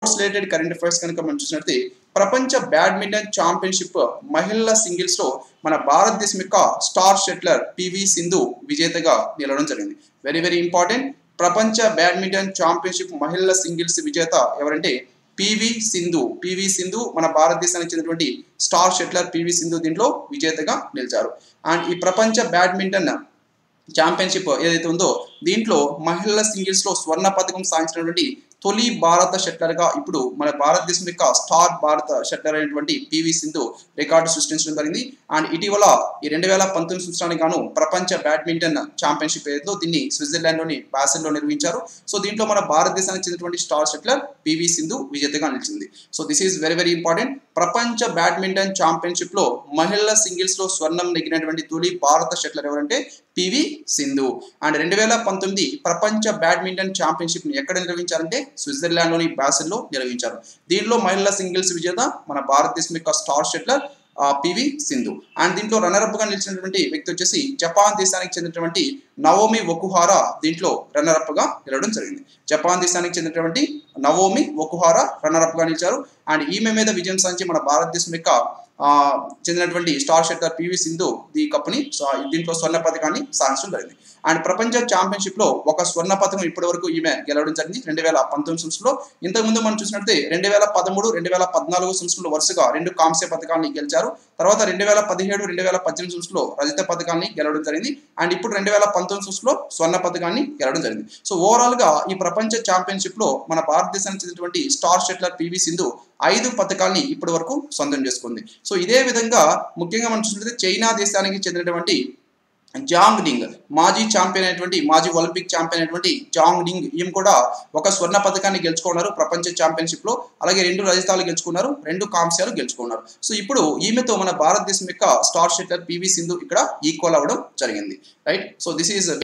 Related current affairs కనుక మనం చూసినట్లయితే ప్రపంచ బ్యాడ్మింటన్ ఛాంపియన్షిప్ మహిళల సింగిల్స్ లో మన భారతదేశం యొక్క స్టార్ షట్లర్ పివి సింధు విజేతగా నిలవడం జరిగింది. Very very important. ప్రపంచ బ్యాడ్మింటన్ ఛాంపియన్షిప్ మహిళల సింగిల్స్ విజేత ఎవరంటే పివి సింధు. పివి సింధు మన భారతదేశానికి చెందినటువంటి స్టార్ షట్లర్ పివి సింధు దీంట్లో విజేతగా నిలిచారు. అండ్ ఈ ప్రపంచ బ్యాడ్మింటన్ ఛాంపియన్షిప్ ఏదైతే ఉందో దీంట్లో మహిళల సింగిల్స్ లో స్వర్ణ పథకం సాధించినటువంటి తొలి భారత షట్లర్ గా ఇప్పుడు మన భారతదేశం యొక్క స్టార్ భారత షట్లర్ అయినటువంటి పివి సింధు రికార్డు సృష్టించడం జరిగింది. అండ్ ఇటీవల ఈ 2019 సంవత్సరానికి గాను ప్రపంచ బ్యాడ్మింటన్ ఛాంపియన్షిప్ ఏదైతే దీన్ని స్విట్జర్లాండ్ లోని బాసెల్ లో నిర్వహించారు. సో దీంట్లో మన భారతదేశానికి చెందినటువంటి స్టార్ షట్లర్ పివి సింధు విజేతగా నిలిచింది. So this is very very important. ప్రపంచ బ్యాడ్మింటన్ ఛాంపియన్షిప్ లో మహిళల సింగిల్స్ లో స్వర్ణం నెగ్గినటువంటి తొలి భారత షట్లర్ ఎవరంటే పివి సింధు. అండ్ 2019 ప్రపంచ బ్యాడ్మింటన్ ఛాంపియన్షిప్ ని ఎక్కడ నిర్వహించారంటే స్విట్జర్లాండ్ లోని బాసెల్ లో నిర్వహించారు. దీనిలో మహిళల సింగిల్స్ విజేత మన భారతదేశం యొక్క star shuttler PV Sindhu. And దీంట్లో రన్నర్ అప్ గా నిలిచినటువంటి వ్యక్తి వచ్చేసి జపాన్ దేశానికి చెందినటువంటి నవోమి ఒకుహారా దీంట్లో రన్నర్ అప్ గా నిలవడం జరిగింది. జపాన్ దేశానికి చెందినటువంటి నవోమి ఒకుహారా రన్నర్ అప్ గా నిలిచారు. అండ్ ఈమె మీద విజయం సాధించి మన భారతదేశం యొక్క చెందినటువంటి స్టార్ షట్లర్ పివి సింధు ఈ కప్ని దీంట్లో స్వర్ణ పథకాన్ని సాధించడం జరిగింది. అండ్ ప్రపంచ ఛాంపియన్షిప్ లో ఒక స్వర్ణ పథకం ఇప్పటి వరకు ఈమె గెలవడం జరిగింది 2019 సంవత్సరంలో. ఇంతకుముందు మనం చూసినట్లయితే 2013, 2014 సంవత్సరంలో వరుసగా 2 కాంస్య పథకాన్ని గెలిచారు. తర్వాత 2017, 2018 సంవత్సరంలో రజత పథకాన్ని గెలవడం జరిగింది. అండ్ ఇప్పుడు 2019 సంవత్సరంలో స్వర్ణ పథకాన్ని గెలవడం జరిగింది. సో ఓవరాల్ గా ఈ ప్రపంచ ఛాంపియన్షిప్ లో మన భారతదేశానికి చెందినటువంటి స్టార్ షట్లర్ పివి సింధు 5 పథకాల్ని ఇప్పటి వరకు సొంతం చేసుకుంది. సో ఇదే విధంగా ముఖ్యంగా మనం చూసినట్లయితే చైనా దేశానికి చెందినటువంటి జాంగ్ డింగ్ మాజీ ఛాంపియన్ అయినటువంటి మాజీ ఒలింపిక్ ఛాంపియన్ అయినటువంటి జాంగ్ డింగ్ ఈమె కూడా ఒక స్వర్ణ పథకాన్ని గెలుచుకున్నారు ప్రపంచ ఛాంపియన్షిప్ లో. అలాగే 2 రజతాలు గెలుచుకున్నారు, 2 కాంస్యాలు గెలుచుకున్నారు. సో ఇప్పుడు ఈమెతో మన భారతదేశం యొక్క స్టార్ షట్లర్ పివి సింధు ఇక్కడ ఈక్వల్ అవ్వడం జరిగింది. రైట్. So this is